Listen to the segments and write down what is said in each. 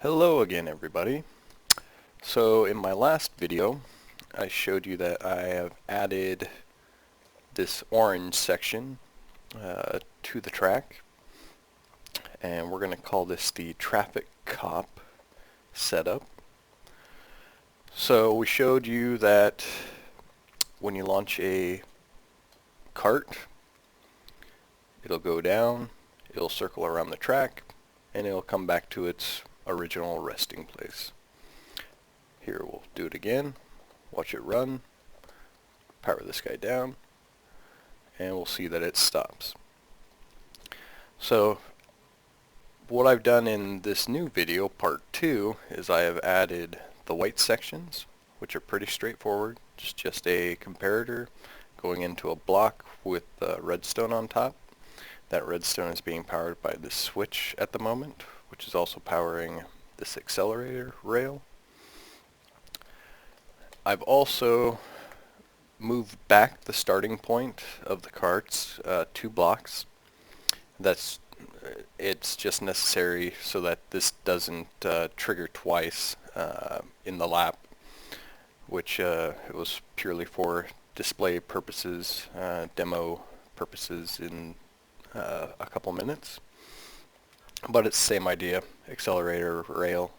Hello again, everybody. So in my last video I showed you that I have added this orange section to the track, and we're going to call this the traffic cop setup. So we showed you that when you launch a cart, it'll go down, it'll circle around the track, and it'll come back to its original resting place. Here, we'll do it again. Watch it run. Power this guy down, and we'll see that it stops. So what I've done in this new video, part 2, is I have added the white sections, which are pretty straightforward. It's just a comparator going into a block with redstone on top. That redstone is being powered by this switch at the moment, which is also powering this accelerator rail. I've also moved back the starting point of the carts 2 blocks. It's just necessary so that this doesn't trigger twice in the lap, which it was purely for display purposes, demo purposes in a couple minutes. But it's the same idea, accelerator rail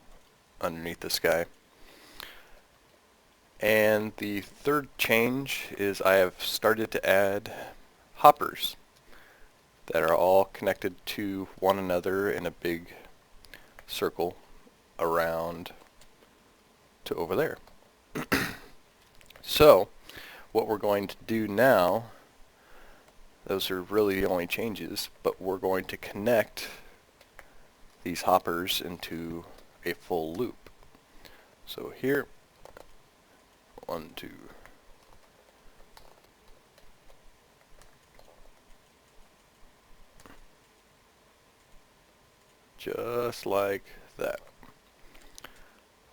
underneath this guy. And the third change is I have started to add hoppers that are all connected to one another in a big circle around to over there. So what we're going to do now, those are really the only changes, but we're going to connect these hoppers into a full loop. So here, 1, 2, just like that.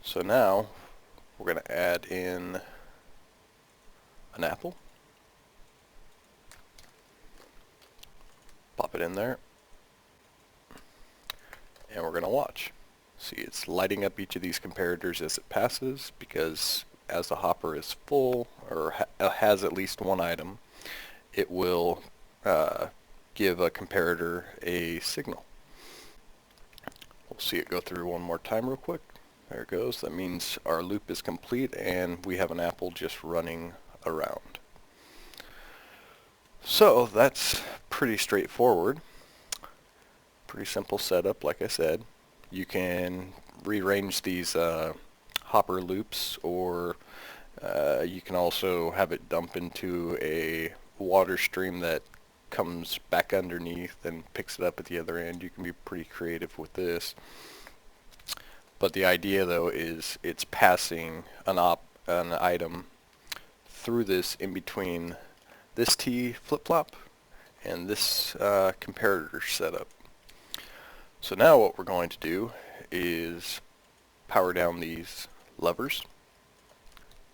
So now we're going to add in an apple. Pop it in there. And we're going to watch. See, it's lighting up each of these comparators as it passes, because as the hopper is full or has at least one item, it will give a comparator a signal. We'll see it go through one more time real quick. There it goes. That means our loop is complete and we have an apple just running around. So that's pretty straightforward. Pretty simple setup, like I said. You can rearrange these hopper loops, or you can also have it dump into a water stream that comes back underneath and picks it up at the other end. You can be pretty creative with this. But the idea, though, is it's passing an item through this in between this T flip-flop and this comparator setup. So now what we're going to do is power down these levers,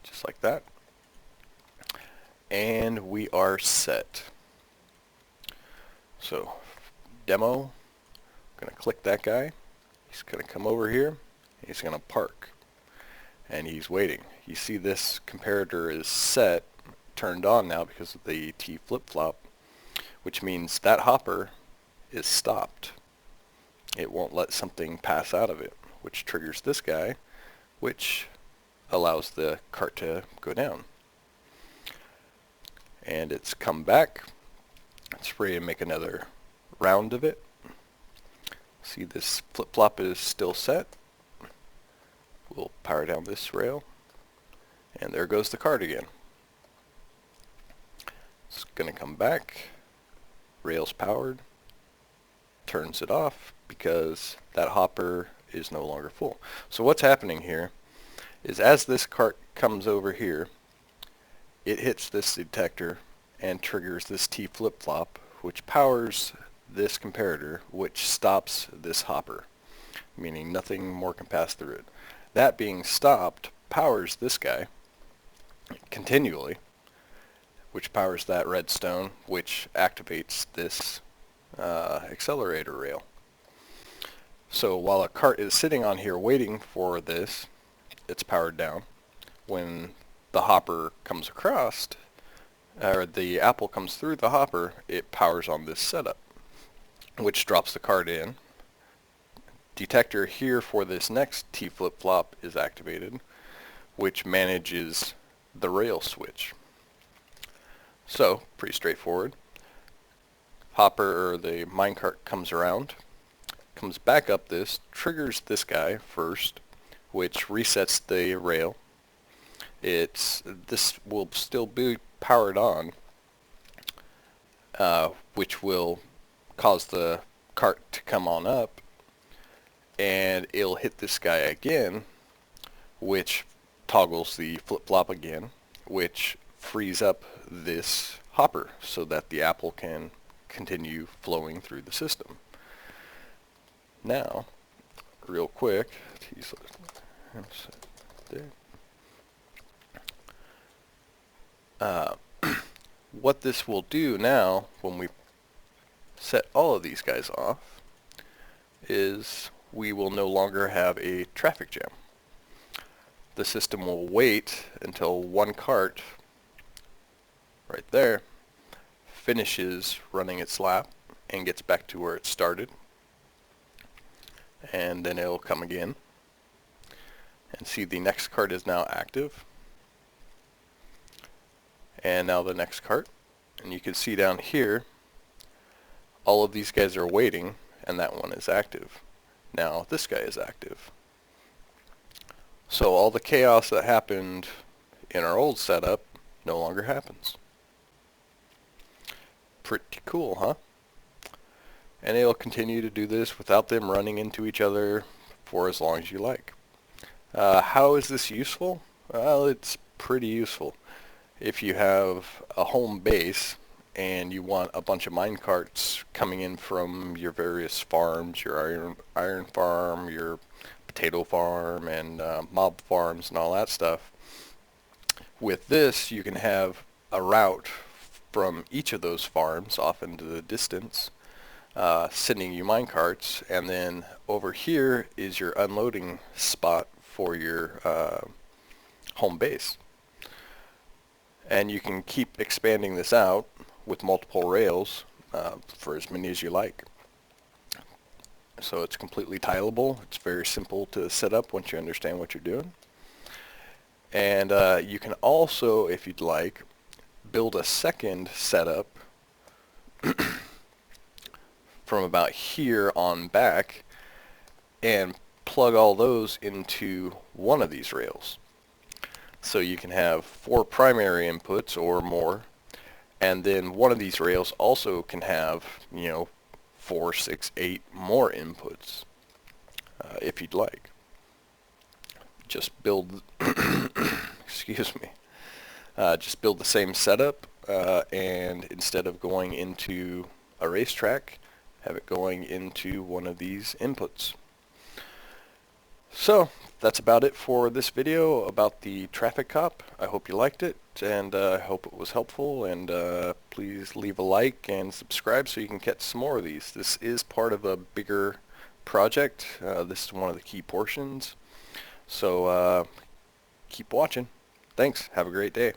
just like that, and we are set. So demo, I'm going to click that guy. He's going to come over here, and he's going to park, and he's waiting. You see this comparator is set, turned on now because of the T flip-flop, which means that hopper is stopped. It won't let something pass out of it, which triggers this guy, which allows the cart to go down. And it's come back. It's ready to make another round of it. See, this flip-flop is still set. We'll power down this rail, and there goes the cart again. It's going to come back. Rail's powered. Turns it off because that hopper is no longer full. So what's happening here is, as this cart comes over here, it hits this detector and triggers this T flip-flop, which powers this comparator, which stops this hopper, meaning nothing more can pass through it. That being stopped powers this guy continually, which powers that redstone, which activates this accelerator rail. So while a cart is sitting on here waiting for this, it's powered down. When the hopper comes across, or the apple comes through the hopper, it powers on this setup, which drops the cart in. Detector here for this next T flip-flop is activated, which manages the rail switch. So, pretty straightforward. Hopper, or the minecart, comes around, comes back up this, triggers this guy first, which resets the rail. This will still be powered on, which will cause the cart to come on up, and it'll hit this guy again, which toggles the flip-flop again, which frees up this hopper so that the apple can continue flowing through the system. Now, real quick, what this will do now when we set all of these guys off is we will no longer have a traffic jam. The system will wait until one cart right there finishes running its lap and gets back to where it started, and then it'll come again and see the next cart is now active, and now the next cart, and you can see down here all of these guys are waiting and that one is active. Now this guy is active. So all the chaos that happened in our old setup no longer happens. Pretty cool, huh? And it'll continue to do this without them running into each other for as long as you like. How is this useful? Well, it's pretty useful. If you have a home base and you want a bunch of mine carts coming in from your various farms, your iron farm, your potato farm, and mob farms and all that stuff, with this you can have a route from each of those farms off into the distance, sending you mine carts, and then over here is your unloading spot for your home base. And you can keep expanding this out with multiple rails for as many as you like. So it's completely tileable. It's very simple to set up once you understand what you're doing. And you can also, if you'd like, build a second setup from about here on back and plug all those into one of these rails. So you can have 4 primary inputs or more, and then one of these rails also can have, 4, 6, 8 more inputs if you'd like. Just build, excuse me, just build the same setup, and instead of going into a racetrack, have it going into one of these inputs. So that's about it for this video about the traffic cop. I hope you liked it, and I hope it was helpful, and please leave a like and subscribe so you can catch some more of these. This is part of a bigger project. This is one of the key portions. So keep watching. Thanks. Have a great day.